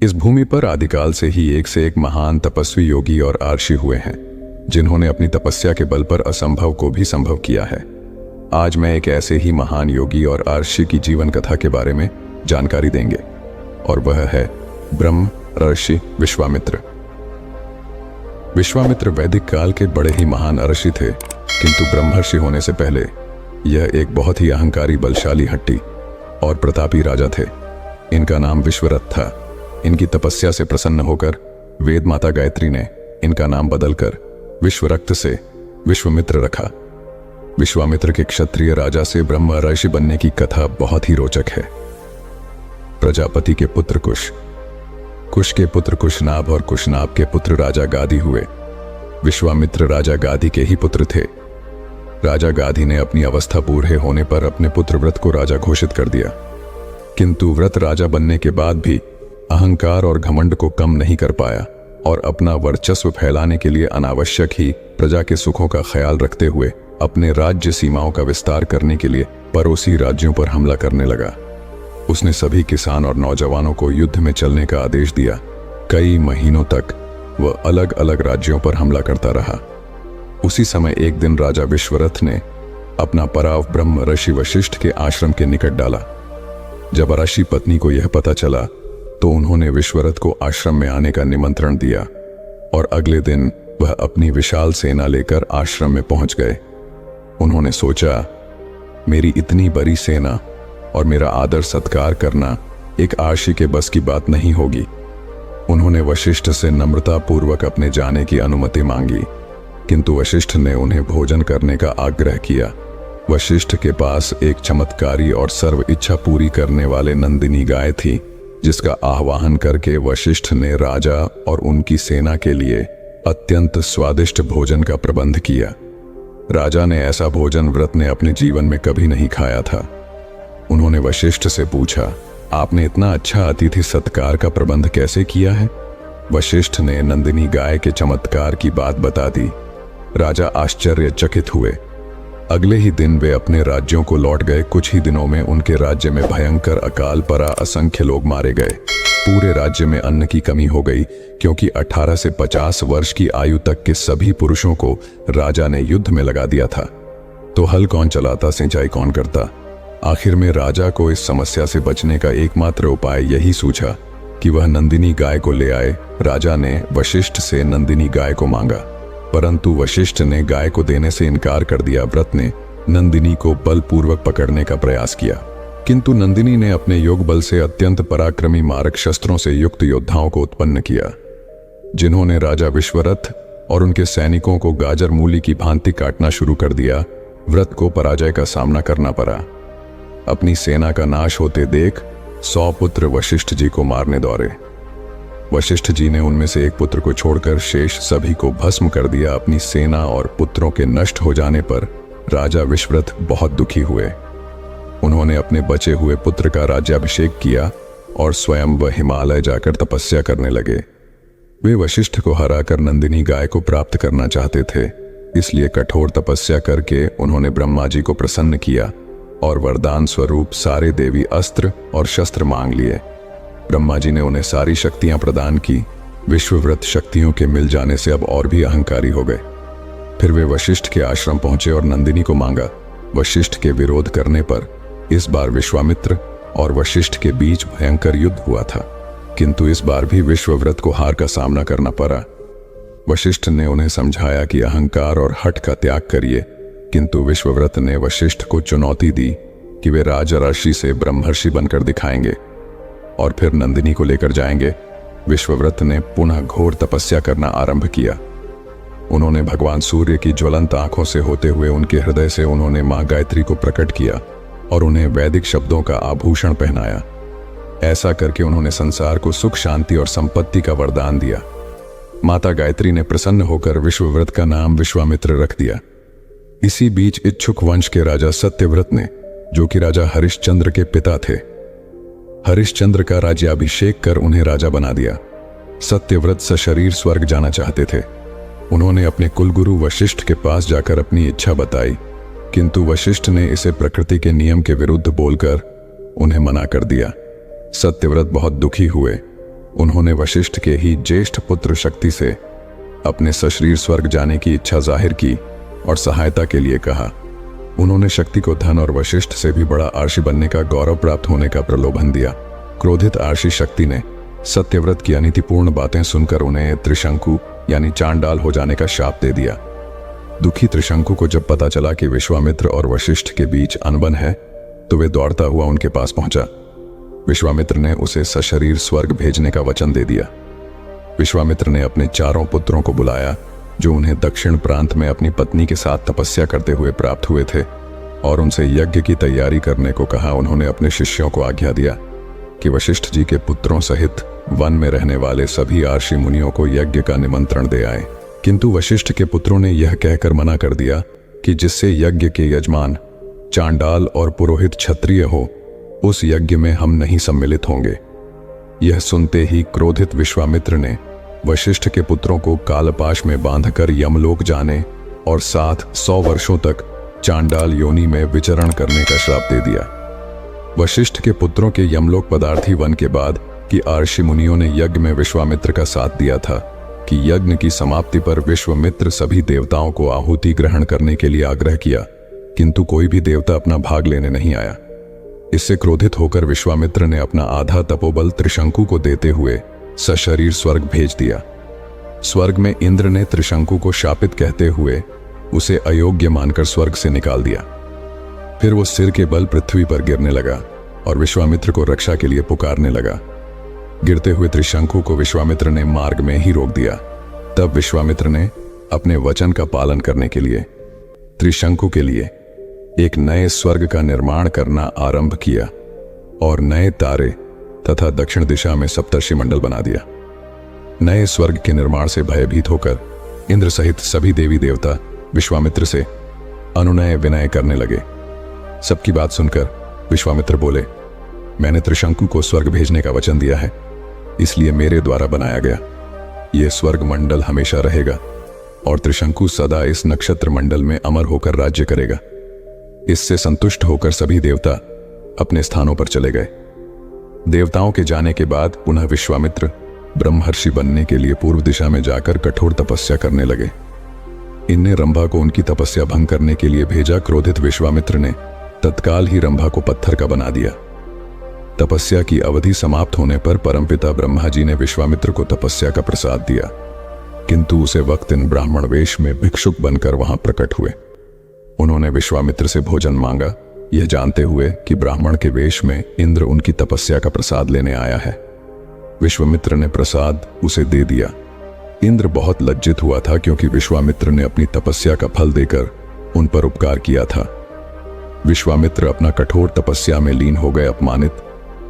इस भूमि पर आदिकाल से ही एक से एक महान तपस्वी योगी और आर्षि हुए हैं, जिन्होंने अपनी तपस्या के बल पर असंभव को भी संभव किया है। आज मैं एक ऐसे ही महान योगी और आर्षि की जीवन कथा के बारे में जानकारी देंगे, और वह है ब्रह्म ऋषि विश्वामित्र। विश्वामित्र वैदिक काल के बड़े ही महान ऋषि थे, किंतु ब्रह्मर्षि होने से पहले यह एक बहुत ही अहंकारी, बलशाली, हट्टी और प्रतापी राजा थे। इनका नाम विश्वरथ था। इनकी तपस्या से प्रसन्न होकर वेद माता गायत्री ने इनका नाम बदलकर विश्वरक्त से विश्वामित्र रखा। विश्वामित्र के क्षत्रिय राजा से ब्रह्म ऋषि बनने की कथा बहुत ही रोचक है। प्रजापति के पुत्र कुश, कुश के पुत्र कुशनाभ और कुशनाभ के पुत्र राजा गादी हुए। विश्वामित्र राजा गादी के ही पुत्र थे। राजा गादी ने अपनी अवस्था पूरे होने पर अपने पुत्र व्रत को राजा घोषित कर दिया, किंतु व्रत राजा बनने के बाद भी अहंकार और घमंड को कम नहीं कर पाया और अपना वर्चस्व फैलाने के लिए अनावश्यक ही प्रजा के सुखों का ख्याल रखते हुए अपने राज्य सीमाओं का विस्तार करने के लिए पड़ोसी राज्यों पर हमला करने लगा। उसने सभी किसान और नौजवानों को युद्ध में चलने का आदेश दिया। कई महीनों तक वह अलग अलग राज्यों पर हमला करता रहा। उसी समय एक दिन राजा विश्वरथ ने अपना पड़ाव ब्रह्म ऋषि वशिष्ठ के आश्रम के निकट डाला। जब ऋषि पत्नी को यह पता चला तो उन्होंने विश्वरथ को आश्रम में आने का निमंत्रण दिया और अगले दिन वह अपनी विशाल सेना लेकर आश्रम में पहुंच गए। उन्होंने सोचा, मेरी इतनी बड़ी सेना और मेरा आदर सत्कार करना एक आर्षि के बस की बात नहीं होगी। उन्होंने वशिष्ठ से नम्रता पूर्वक अपने जाने की अनुमति मांगी, किंतु वशिष्ठ ने उन्हें भोजन करने का आग्रह किया। वशिष्ठ के पास एक चमत्कारी और सर्व इच्छा पूरी करने वाले नंदिनी गाय थी, जिसका आह्वान करके वशिष्ठ ने राजा और उनकी सेना के लिए अत्यंत स्वादिष्ट भोजन का प्रबंध किया। राजा ने ऐसा भोजन व्रत ने अपने जीवन में कभी नहीं खाया था। उन्होंने वशिष्ठ से पूछा, आपने इतना अच्छा अतिथि सत्कार का प्रबंध कैसे किया है? वशिष्ठ ने नंदिनी गाय के चमत्कार की बात बता दी। राजा आश्चर्यचकित हुए। अगले ही दिन वे अपने राज्यों को लौट गए। कुछ ही दिनों में उनके राज्य में भयंकर अकाल पड़ा, असंख्य लोग मारे गए। पूरे राज्य में अन्न की कमी हो गई, क्योंकि 18 से 50 वर्ष की आयु तक के सभी पुरुषों को राजा ने युद्ध में लगा दिया था। तो हल कौन चलाता, सिंचाई कौन करता? आखिर में राजा को इस समस्या से बचने का एकमात्र उपाय यही सूझा कि वह नंदिनी गाय को ले आए। राजा ने वशिष्ठ से नंदिनी गाय को मांगा, परंतु वशिष्ठ ने गाय को देने से इनकार कर दिया। व्रत ने नंदिनी को बलपूर्वक पकड़ने का प्रयास किया, किंतु नंदिनी ने अपने योग बल से अत्यंत पराक्रमी मारक शस्त्रों से युक्त योद्धाओं को उत्पन्न किया, जिन्होंने राजा विश्वरथ और उनके सैनिकों को गाजर मूली की भांति काटना शुरू कर दिया। व्रत को पराजय का सामना करना पड़ा। अपनी सेना का नाश होते देख 100 पुत्र वशिष्ठ जी को मारने दौड़े। वशिष्ठ जी ने उनमें से एक पुत्र को छोड़कर शेष सभी को भस्म कर दिया। अपनी सेना और पुत्रों के नष्ट हो जाने पर राजा विश्वरथ बहुत दुखी हुए। उन्होंने अपने बचे हुए पुत्र का राज्याभिषेक किया और स्वयं वह हिमालय जाकर तपस्या करने लगे। वे वशिष्ठ को हराकर नंदिनी गाय को प्राप्त करना चाहते थे, इसलिए कठोर तपस्या करके उन्होंने ब्रह्मा जी को प्रसन्न किया और वरदान स्वरूप सारे देवी अस्त्र और शस्त्र मांग लिए। ब्रह्मा जी ने उन्हें सारी शक्तियां प्रदान की। विश्वव्रत शक्तियों के मिल जाने से अब और भी अहंकारी हो गए। फिर वे वशिष्ठ के आश्रम पहुंचे और नंदिनी को मांगा। वशिष्ठ के विरोध करने पर इस बार विश्वामित्र और वशिष्ठ के बीच भयंकर युद्ध हुआ था, किंतु इस बार भी विश्वव्रत को हार का सामना करना पड़ा। वशिष्ठ ने उन्हें समझाया कि अहंकार और हठ का त्याग करिए, किंतु विश्वव्रत ने वशिष्ठ को चुनौती दी कि वे राजर्षि से ब्रह्मर्षि बनकर दिखाएंगे और फिर नंदिनी को लेकर जाएंगे। विश्वव्रत ने पुनः घोर तपस्या करना आरंभ किया। उन्होंने भगवान सूर्य की ज्वलंत आंखों से होते हुए उनके हृदय से उन्होंने मां गायत्री को प्रकट किया और उन्हें वैदिक शब्दों का आभूषण पहनाया। ऐसा करके उन्होंने संसार को सुख, शांति और संपत्ति का वरदान दिया। माता गायत्री ने प्रसन्न होकर विश्वव्रत का नाम विश्वामित्र रख दिया। इसी बीच इच्छुक वंश के राजा सत्यव्रत ने, जो कि राजा हरिश्चंद्र के पिता थे, हरिश्चंद्र का राज्याभिषेक कर उन्हें राजा बना दिया। सत्यव्रत सशरीर स्वर्ग जाना चाहते थे। उन्होंने अपने कुलगुरु वशिष्ठ के पास जाकर अपनी इच्छा बताई, किंतु वशिष्ठ ने इसे प्रकृति के नियम के विरुद्ध बोलकर उन्हें मना कर दिया। सत्यव्रत बहुत दुखी हुए उन्होंने वशिष्ठ के ही ज्येष्ठ पुत्र शक्ति से अपने सशरीर स्वर्ग जाने की इच्छा जाहिर की और सहायता के लिए कहा। उन्होंने शक्ति को धन और वशिष्ठ से भी बड़ा आर्षि बनने का गौरव प्राप्त होने का प्रलोभन दिया। क्रोधित आर्षि शक्ति ने सत्यव्रत की अनीतिपूर्ण बातें सुनकर उन्हें त्रिशंकु यानी चांडाल हो जाने का शाप दे दिया। दुखी त्रिशंकु को जब पता चला कि विश्वामित्र और वशिष्ठ के बीच अनबन है तो वे दौड़ता हुआ उनके पास पहुंचा। विश्वामित्र ने उसे सशरीर स्वर्ग भेजने का वचन दे दिया। विश्वामित्र ने अपने चारों पुत्रों को बुलाया जो उन्हें दक्षिण प्रांत में अपनी पत्नी के साथ तपस्या करते हुए प्राप्त हुए थे और उनसे यज्ञ की तैयारी करने को कहा। उन्होंने अपने शिष्यों को आज्ञा दिया कि वशिष्ठ जी के पुत्रों सहित वन में रहने वाले सभी आर्षि मुनियों को यज्ञ का निमंत्रण दे आए। किंतु वशिष्ठ के पुत्रों ने यह कहकर मना कर दिया कि जिससे यज्ञ के यजमान चांडाल और पुरोहित क्षत्रिय हो उस यज्ञ में हम नहीं सम्मिलित होंगे। यह सुनते ही क्रोधित विश्वामित्र ने वशिष्ठ के पुत्रों को कालपाश में बांधकर यमलोक जाने और साथ 100 वर्षों तक चांडाल योनि में विचरण करने का श्राप दे दिया। वशिष्ठ के पुत्रों के यमलोक पदार्थी वन के बाद कि आर्षि मुनियों ने यज्ञ में विश्वामित्र का साथ दिया था कि यज्ञ की समाप्ति पर विश्वामित्र सभी देवताओं को आहुति ग्रहण करने के लिए आग्रह किया, किंतु कोई भी देवता अपना भाग लेने नहीं आया। इससे क्रोधित होकर विश्वामित्र ने अपना आधा तपोबल त्रिशंकु को देते हुए सशरीर स्वर्ग भेज दिया। स्वर्ग में इंद्र ने त्रिशंकु को शापित कहते हुए उसे अयोग्य मानकर स्वर्ग से निकाल दिया। फिर वो सिर के बल पृथ्वी पर गिरने लगा और विश्वामित्र को रक्षा के लिए पुकारने लगा। गिरते हुए त्रिशंकु को विश्वामित्र ने मार्ग में ही रोक दिया। तब विश्वामित्र ने अपने वचन का पालन करने के लिए त्रिशंकु के लिए एक नए स्वर्ग का निर्माण करना आरंभ किया और नए तारे तथा दक्षिण दिशा में सप्तर्षि मंडल बना दिया। नए स्वर्ग के निर्माण से भयभीत होकर इंद्र सहित सभी देवी देवता विश्वामित्र से अनुनय विनय करने लगे। सबकी बात सुनकर विश्वामित्र बोले, मैंने त्रिशंकु को स्वर्ग भेजने का वचन दिया है, इसलिए मेरे द्वारा बनाया गया यह स्वर्ग मंडल हमेशा रहेगा और त्रिशंकु सदा इस नक्षत्र मंडल में अमर होकर राज्य करेगा। इससे संतुष्ट होकर सभी देवता अपने स्थानों पर चले गए। देवताओं के जाने के बाद पुनः विश्वामित्र ब्रह्मर्षि बनने के लिए पूर्व दिशा में जाकर कठोर तपस्या करने लगे। इनने रंभा को उनकी तपस्या भंग करने के लिए भेजा। क्रोधित विश्वामित्र ने तत्काल ही रंभा को पत्थर का बना दिया। तपस्या की अवधि समाप्त होने पर परमपिता ब्रह्मा जी ने विश्वामित्र को तपस्या का प्रसाद दिया, किंतु उसे वक्त इन ब्राह्मण वेश में भिक्षुक बनकर वहां प्रकट हुए। उन्होंने विश्वामित्र से भोजन मांगा, यह जानते हुए कि ब्राह्मण के वेश में इंद्र उनकी तपस्या का प्रसाद लेने आया है। विश्वामित्र ने प्रसाद उसे दे दिया। इंद्र बहुत लज्जित हुआ था क्योंकि विश्वामित्र ने अपनी तपस्या का फल देकर उन पर उपकार किया था। विश्वामित्र अपना कठोर तपस्या में लीन हो गए। अपमानित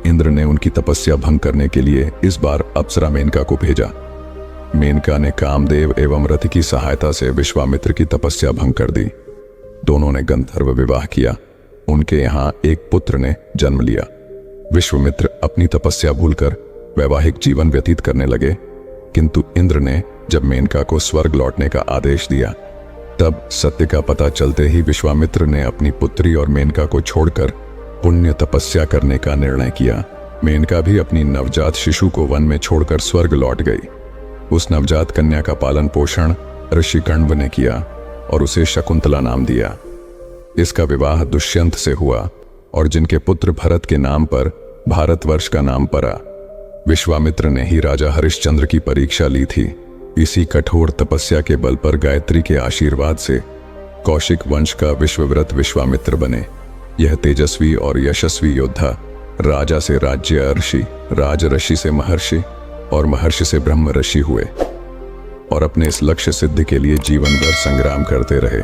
इंद्र ने उनकी तपस्या भंग करने के लिए इस बार अप्सरा मेनका को भेजा। मेनका ने कामदेव एवं रति की सहायता से विश्वामित्र की तपस्या भंग कर दी। दोनों ने गंधर्व विवाह किया। उनके यहां एक पुत्र ने जन्म लिया। विश्वामित्र अपनी तपस्या भूलकर वैवाहिक जीवन व्यतीत करने लगे, किंतु इंद्र ने जब मेनका को स्वर्ग लौटने का आदेश दिया तब सत्य का पता चलते ही विश्वामित्र ने अपनी पुत्री और मेनका को छोड़कर पुण्य तपस्या करने का निर्णय किया। मेनका भी अपनी नवजात शिशु को वन में छोड़कर स्वर्ग लौट गई। उस नवजात कन्या का पालन पोषण ऋषि कण्व ने किया और उसे शकुंतला नाम दिया। इसका विवाह दुष्यंत से हुआ और जिनके पुत्र भरत के नाम पर भारतवर्ष का नाम पड़ा। विश्वामित्र ने ही राजा हरिश्चंद्र की परीक्षा ली थी। इसी कठोर तपस्या के बल पर गायत्री के आशीर्वाद से कौशिक वंश का विश्वव्रत विश्वामित्र बने। यह तेजस्वी और यशस्वी योद्धा राजा से राज्य ऋषि, राज ऋषि से महर्षि और महर्षि से ब्रह्म ऋषि हुए और अपने इस लक्ष्य सिद्धि के लिए जीवन भर संग्राम करते रहे।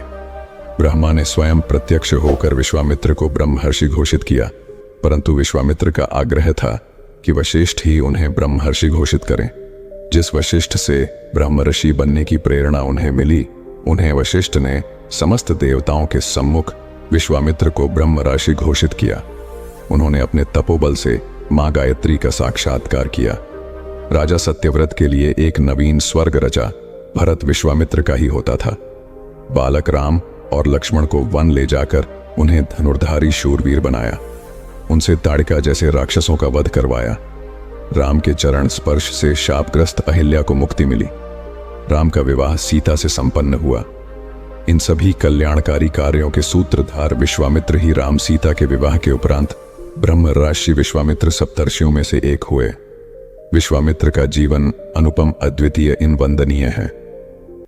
ब्रह्मा ने स्वयं प्रत्यक्ष होकर विश्वामित्र को ब्रह्मर्षि घोषित किया, परंतु विश्वामित्र का आग्रह था कि वशिष्ठ ही उन्हें ब्रह्मर्षि घोषित करें। जिस वशिष्ठ से ब्रह्म ऋषि बनने की प्रेरणा उन्हें मिली, उन्हें वशिष्ठ ने समस्त देवताओं के सम्मुख विश्वामित्र को ब्रह्म ऋषि घोषित किया। उन्होंने अपने तपोबल से मां गायत्री का साक्षात्कार किया। राजा सत्यव्रत के लिए एक नवीन स्वर्ग रचा। भरत विश्वामित्र का ही होता था। बालक राम और लक्ष्मण को वन ले जाकर उन्हें धनुर्धारी शूरवीर बनाया। उनसे ताड़िका जैसे राक्षसों का वध करवाया। राम के चरण स्पर्श से शापग्रस्त अहिल्या को मुक्ति मिली। राम का विवाह सीता से संपन्न हुआ। इन सभी कल्याणकारी कार्यों के सूत्रधार विश्वामित्र ही राम सीता के विवाह के उपरांत ब्रह्मर्षि विश्वामित्र सप्तर्षियों में से एक हुए। विश्वामित्र का जीवन अनुपम, अद्वितीय, इन वंदनीय है।